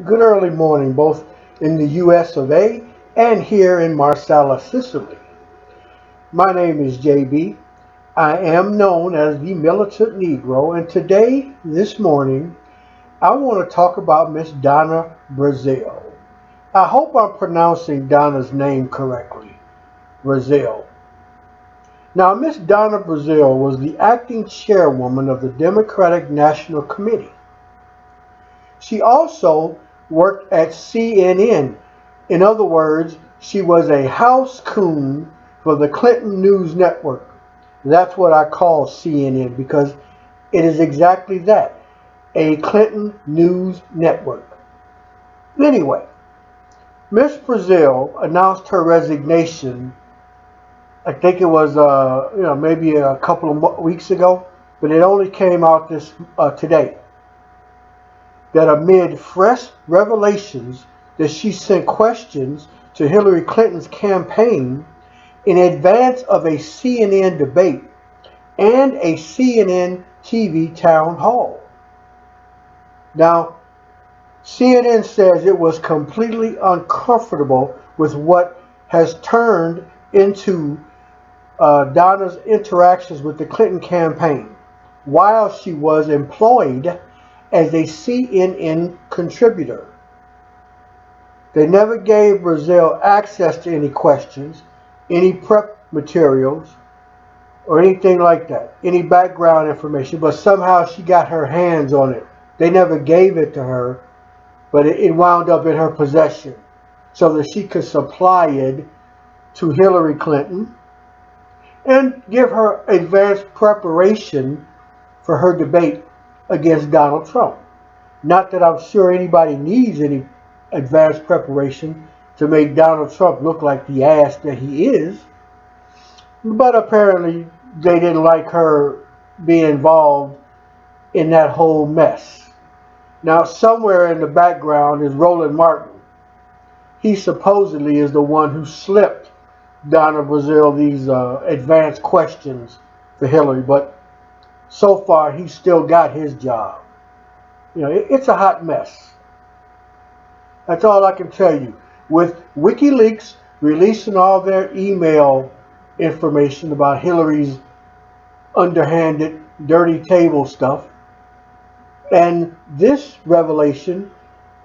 Good early morning, both in the US of A and here in Marsala, Sicily. My name is JB. I am known as the Militant Negro, and today, this morning, I want to talk about Miss Donna Brazile. I hope I'm pronouncing Donna's name correctly, Brazile. Now, Miss Donna Brazile was the acting chairwoman of the Democratic National Committee. She also worked at CNN. In other words, she was a house coon for the Clinton News Network. That's what I call CNN because it is exactly that, a Clinton News Network. Anyway, Miss Brazile announced her resignation. I think it was maybe a couple of weeks ago, but it only came out this today. That amid fresh revelations that she sent questions to Hillary Clinton's campaign in advance of a CNN debate and a CNN TV town hall. Now, CNN says it was completely uncomfortable with what has turned into Donna's interactions with the Clinton campaign while she was employed as a CNN contributor. They never gave Brazile access to any questions, any prep materials, or anything like that, any background information, but somehow she got her hands on it. They never gave it to her, but it wound up in her possession so that she could supply it to Hillary Clinton and give her advanced preparation for her debate against Donald Trump. Not that I'm sure anybody needs any advanced preparation to make Donald Trump look like the ass that he is, but apparently they didn't like her being involved in that whole mess. Now, somewhere in the background is Roland Martin. He supposedly is the one who slipped Donna Brazile these advanced questions for Hillary, but so far he's still got his job. It's a hot mess. That's all I can tell you. With WikiLeaks releasing all their email information about Hillary's underhanded, dirty table stuff, and this revelation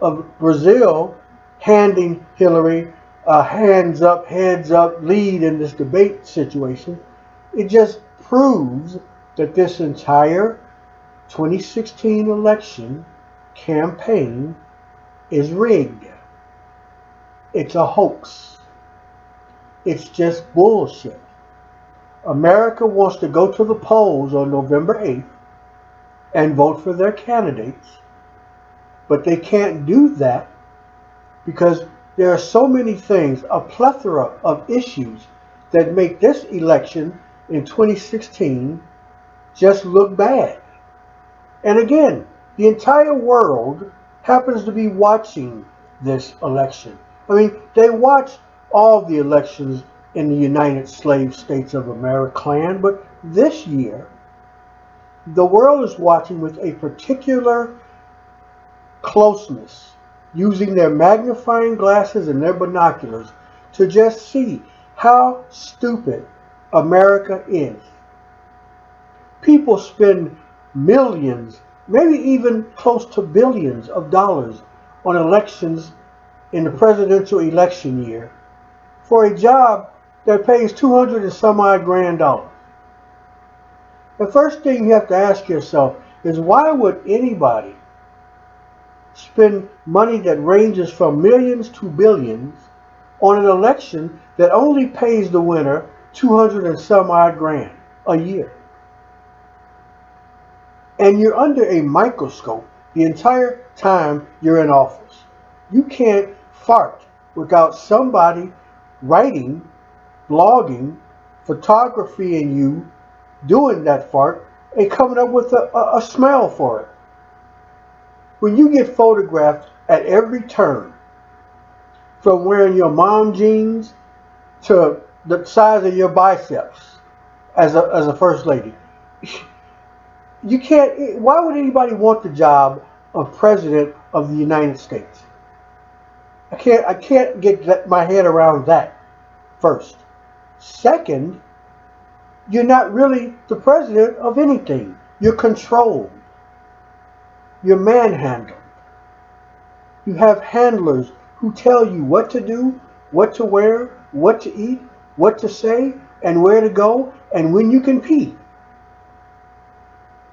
of Brazile handing Hillary a hands up, heads up lead in this debate situation, it just proves that this entire 2016 election campaign is rigged. It's a hoax. It's just bullshit. America wants to go to the polls on November 8th and vote for their candidates, but they can't do that because there are so many things, a plethora of issues that make this election in 2016 just look bad. And again, the entire world happens to be watching this election. I mean, they watch all the elections in the United Slave States of America, but this year, the world is watching with a particular closeness, using their magnifying glasses and their binoculars to just see how stupid America is. People spend millions, maybe even close to billions of dollars on elections in the presidential election year for a job that pays 200 and some odd grand dollars. The first thing you have to ask yourself is why would anybody spend money that ranges from millions to billions on an election that only pays the winner 200 and some odd grand a year? And you're under a microscope the entire time you're in office. You can't fart without somebody writing, blogging, photographying you doing that fart and coming up with a smell for it. When you get photographed at every turn, from wearing your mom jeans to the size of your biceps as a first lady, you can't. Why would anybody want the job of President of the United States. I can't get my head around that, first. Second, you're not really the president of anything. You're controlled. You're manhandled. You have handlers who tell you what to do, what to wear, what to eat, what to say, and where to go, and when you can pee.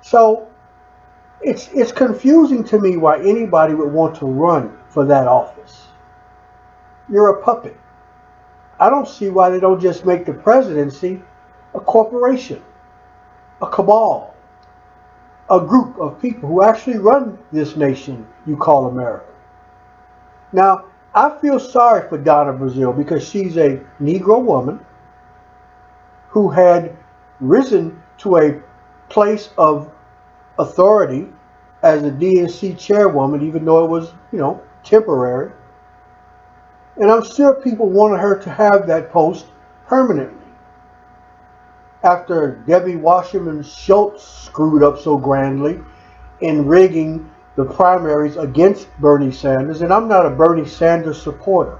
So it's confusing to me why anybody would want to run for that office. You're a puppet. I don't see why they don't just make the presidency a corporation, a cabal, a group of people who actually run this nation you call America. Now, I feel sorry for Donna Brazile because she's a Negro woman who had risen to a place of authority as a DNC chairwoman, even though it was, temporary. And I'm sure people wanted her to have that post permanently. After Debbie Wasserman Schultz screwed up so grandly in rigging the primaries against Bernie Sanders, and I'm not a Bernie Sanders supporter.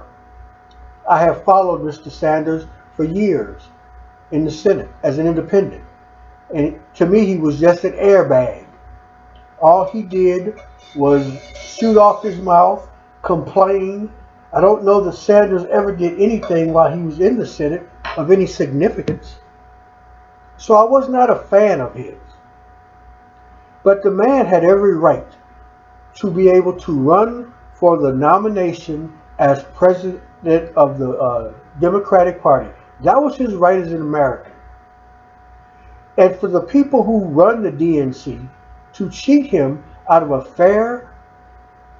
I have followed Mr. Sanders for years in the Senate as an independent. And to me, he was just an airbag. All he did was shoot off his mouth, complain. I don't know that Sanders ever did anything while he was in the Senate of any significance. So I was not a fan of his. But the man had every right to be able to run for the nomination as president of the Democratic Party. That was his right as an American. And for the people who run the DNC to cheat him out of a fair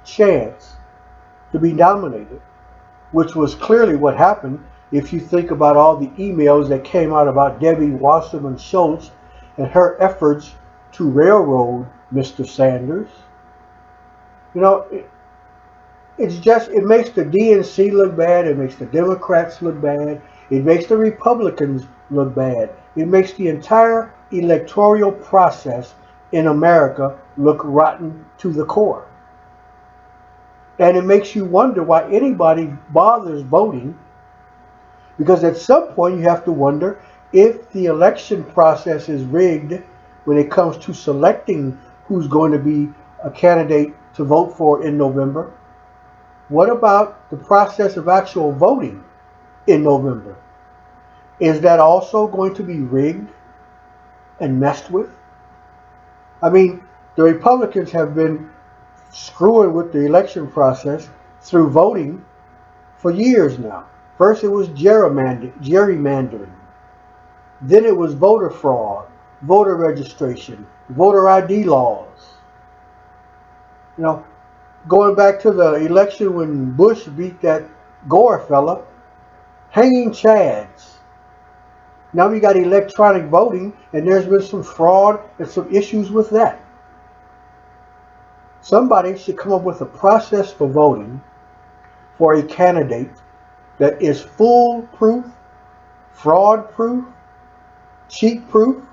chance to be nominated, which was clearly what happened if you think about all the emails that came out about Debbie Wasserman Schultz and her efforts to railroad Mr. Sanders. It makes the DNC look bad. It makes the Democrats look bad. It makes the Republicans look bad. It makes the entire electoral process in America look rotten to the core. And it makes you wonder why anybody bothers voting, because at some point you have to wonder if the election process is rigged when it comes to selecting who's going to be a candidate to vote for in November. What about the process of actual voting in November? Is that also going to be rigged and messed with? I mean, the Republicans have been screwing with the election process through voting for years now. First it was gerrymandering. Then it was voter fraud, voter registration, voter ID laws. Going back to the election when Bush beat that Gore fella, hanging chads. Now we got electronic voting, and there's been some fraud and some issues with that. Somebody should come up with a process for voting for a candidate that is foolproof, fraud-proof, cheat-proof,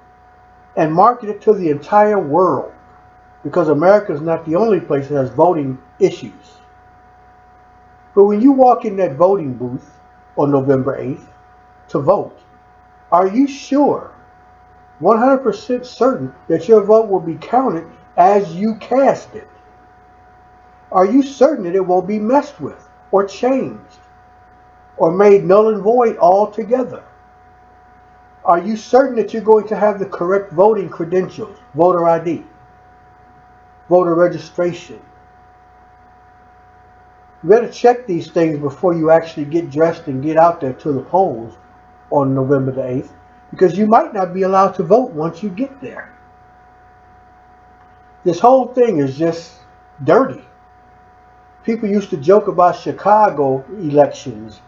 and market it to the entire world. Because America is not the only place that has voting issues. But when you walk in that voting booth on November 8th to vote, are you sure, 100% certain, that your vote will be counted as you cast it? Are you certain that it won't be messed with or changed or made null and void altogether? Are you certain that you're going to have the correct voting credentials, voter ID, voter registration? You better check these things before you actually get dressed and get out there to the polls on November the 8th, because you might not be allowed to vote once you get there. This whole thing is just dirty. People used to joke about Chicago elections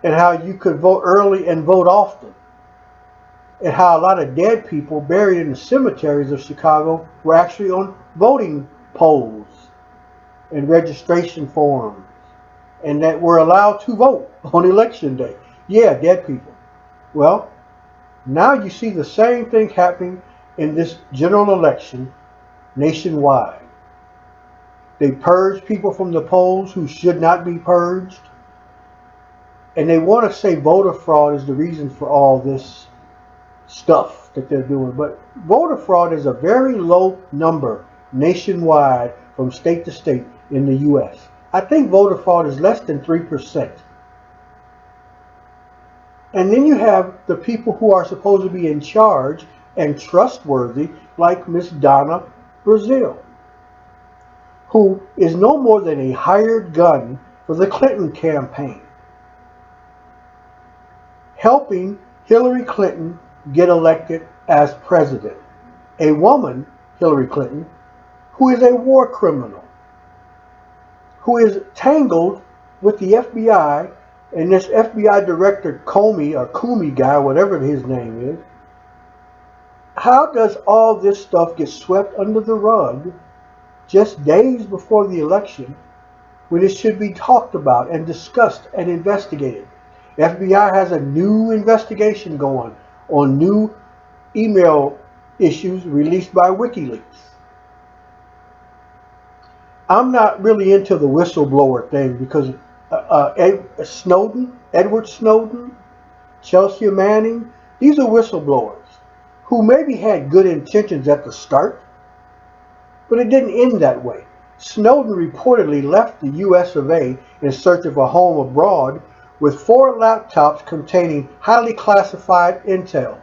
and how you could vote early and vote often, and how a lot of dead people buried in the cemeteries of Chicago were actually on voting polls and registration forms, and that were allowed to vote on election day. Yeah, dead people. Well, now you see the same thing happening in this general election nationwide. They purge people from the polls who should not be purged. And they want to say voter fraud is the reason for all this stuff that they're doing. But voter fraud is a very low number nationwide from state to state in the U.S. I think voter fraud is less than 3%. And then you have the people who are supposed to be in charge and trustworthy, like Miss Donna Brazile, who is no more than a hired gun for the Clinton campaign, helping Hillary Clinton get elected as president. A woman, Hillary Clinton, who is a war criminal, who is tangled with the FBI and this FBI director Comey guy, whatever his name is. How does all this stuff get swept under the rug just days before the election when it should be talked about and discussed and investigated? The FBI has a new investigation going on new email issues released by WikiLeaks. I'm not really into the whistleblower thing because Edward Snowden, Chelsea Manning, these are whistleblowers who maybe had good intentions at the start, but it didn't end that way. Snowden reportedly left the US of A in search of a home abroad with 4 laptops containing highly classified intel.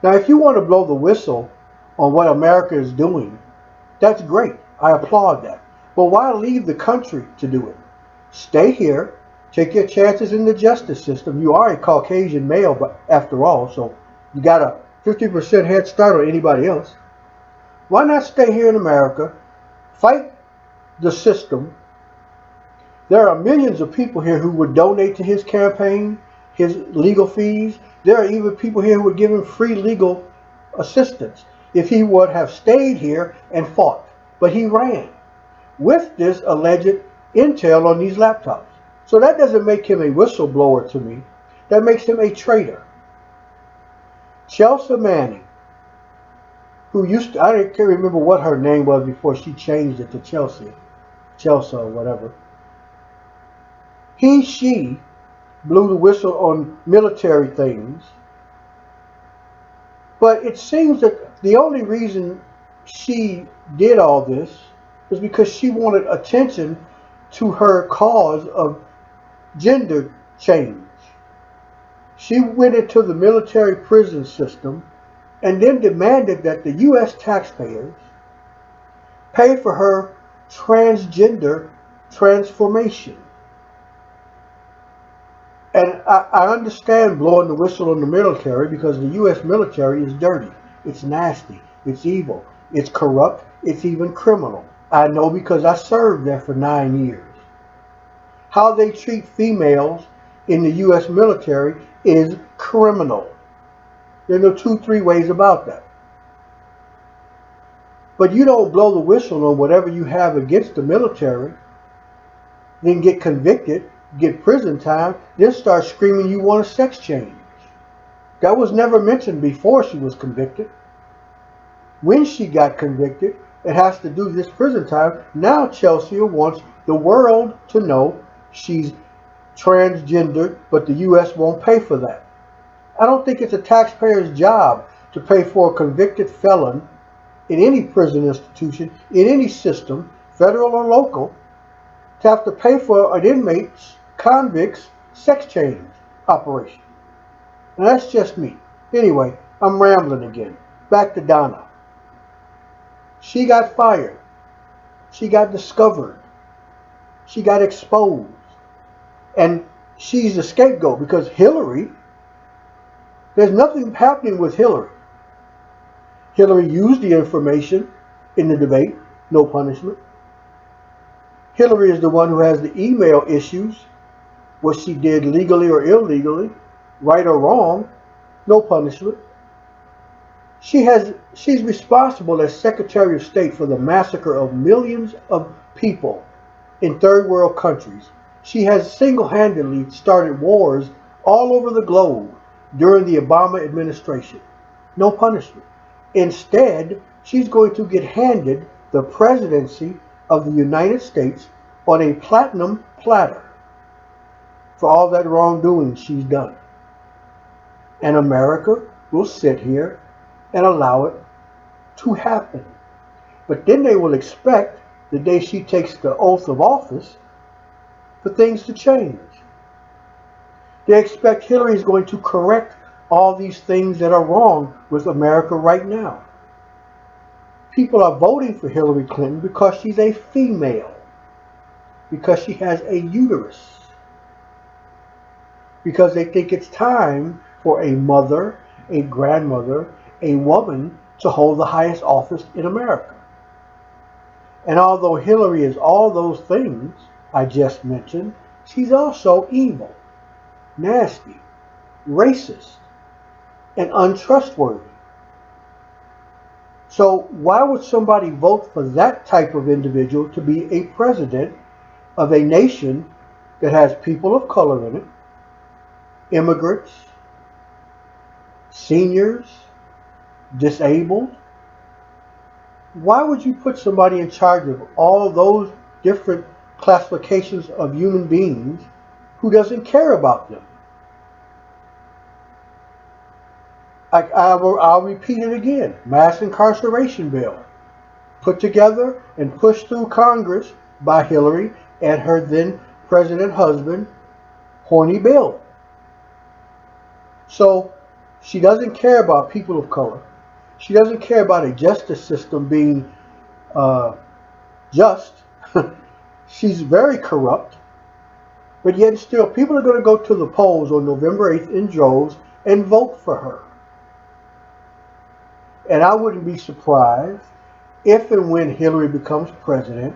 Now, if you want to blow the whistle on what America is doing, that's great. I applaud that. But why leave the country to do it? Stay here. Take your chances in the justice system. You are a Caucasian male, but after all, so you got a 50% head start on anybody else. Why not stay here in America, fight the system? There are millions of people here who would donate to his campaign, his legal fees. There are even people here who would give him free legal assistance if he would have stayed here and fought. But he ran with this alleged intel on these laptops. So that doesn't make him a whistleblower to me. That makes him a traitor. Chelsea Manning, who used to, I can't remember what her name was before she changed it to Chelsea or whatever. She blew the whistle on military things. But it seems that the only reason she did all this was because she wanted attention to her cause of gender change. She went into the military prison system and then demanded that the U.S. taxpayers pay for her transgender transformation. And I understand blowing the whistle on the military because the U.S. military is dirty. It's nasty. It's evil. It's corrupt. It's even criminal. I know because I served there for 9 years. How they treat females in the U.S. military is criminal. There are no 2-3 ways about that. But you don't blow the whistle on whatever you have against the military, then get convicted, get prison time, then start screaming you want a sex change. That was never mentioned before she was convicted. When she got convicted, it has to do this prison time. Now Chelsea wants the world to know she's transgender, but the U.S. won't pay for that. I don't think it's a taxpayer's job to pay for a convicted felon in any prison institution, in any system, federal or local, to have to pay for an inmate's, convict's, sex change operation. And that's just me. Anyway, I'm rambling again. Back to Donna. She got fired. She got discovered. She got exposed. And she's the scapegoat because Hillary, there's nothing happening with Hillary. Hillary used the information in the debate, no punishment. Hillary is the one who has the email issues, what she did legally or illegally, right or wrong, no punishment. She's responsible as Secretary of State for the massacre of millions of people in third world countries. She has single-handedly started wars all over the globe during the Obama administration. No punishment. Instead, she's going to get handed the presidency of the United States on a platinum platter for all that wrongdoing she's done. And America will sit here and allow it to happen. But then they will expect the day she takes the oath of office for things to change. They expect Hillary is going to correct all these things that are wrong with America right now. People are voting for Hillary Clinton because she's a female, because she has a uterus, because they think it's time for a mother, a grandmother, a woman to hold the highest office in America. And although Hillary is all those things I just mentioned, she's also evil, nasty, racist, and untrustworthy. So why would somebody vote for that type of individual to be a president of a nation that has people of color in it, immigrants, seniors, disabled? Why would you put somebody in charge of all those different classifications of human beings who doesn't care about them? I'll repeat it again. Mass incarceration bill put together and pushed through Congress by Hillary and her then president husband, Horny Bill. So she doesn't care about people of color. She doesn't care about a justice system being just. She's very corrupt. But yet still, people are going to go to the polls on November 8th in droves and vote for her. And I wouldn't be surprised if and when Hillary becomes president,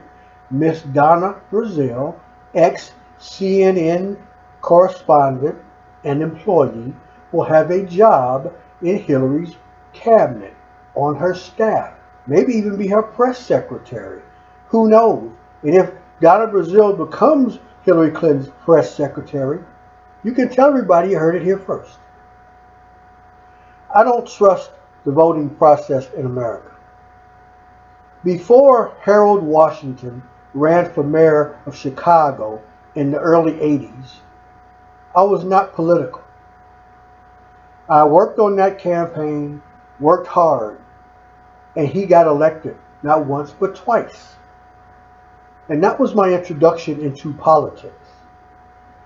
Miss Donna Brazile, ex-CNN correspondent and employee, will have a job in Hillary's cabinet, on her staff, maybe even be her press secretary. Who knows? And if Donna Brazile becomes Hillary Clinton's press secretary, you can tell everybody you heard it here first. I don't trust the voting process in America. Before Harold Washington ran for mayor of Chicago in the early 80s, I was not political. I worked on that campaign, worked hard, and he got elected, not once, but twice. And that was my introduction into politics.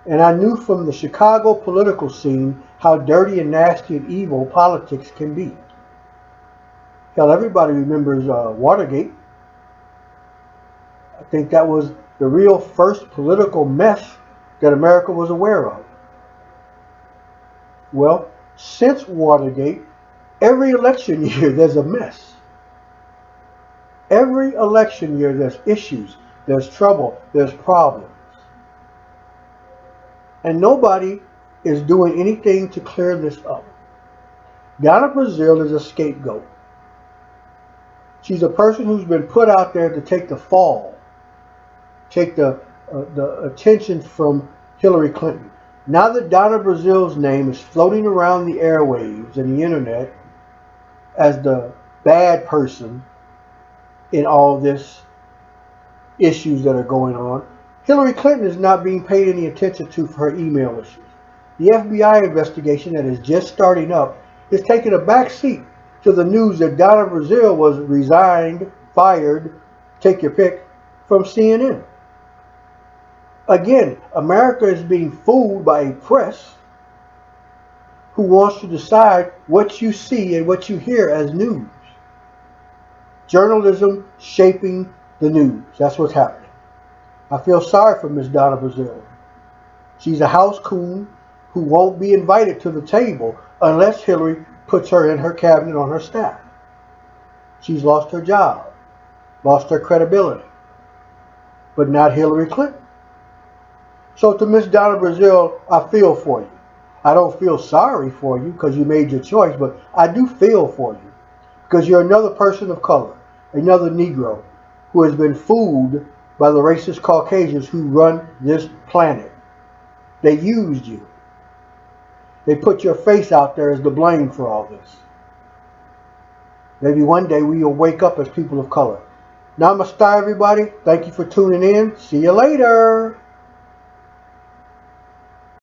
And I knew from the Chicago political scene how dirty and nasty and evil politics can be. Hell, everybody remembers Watergate. I think that was the real first political mess that America was aware of. Well, since Watergate, every election year there's a mess. Every election year there's issues, there's trouble, there's problems. And nobody is doing anything to clear this up. Donna Brazile is a scapegoat. She's a person who's been put out there to take the fall, take the attention from Hillary Clinton. Now that Donna Brazile's name is floating around the airwaves and the internet as the bad person in all this issues that are going on, Hillary Clinton is not being paid any attention to for her email issues. The FBI investigation that is just starting up is taking a back seat to the news that Donna Brazile was resigned, fired, take your pick, from CNN. Again, America is being fooled by a press who wants to decide what you see and what you hear as news. Journalism shaping the news. That's what's happening. I feel sorry for Miss Donna Brazile. She's a house coon who won't be invited to the table unless Hillary puts her in her cabinet on her staff. She's lost her job, lost her credibility, but not Hillary Clinton. So to Miss Donna Brazile, I feel for you. I don't feel sorry for you because you made your choice, but I do feel for you because you're another person of color, another Negro who has been fooled by the racist Caucasians who run this planet. They used you. They put your face out there as the blame for all this. Maybe one day we will wake up as people of color Namaste, everybody. Thank you for tuning in. See you later.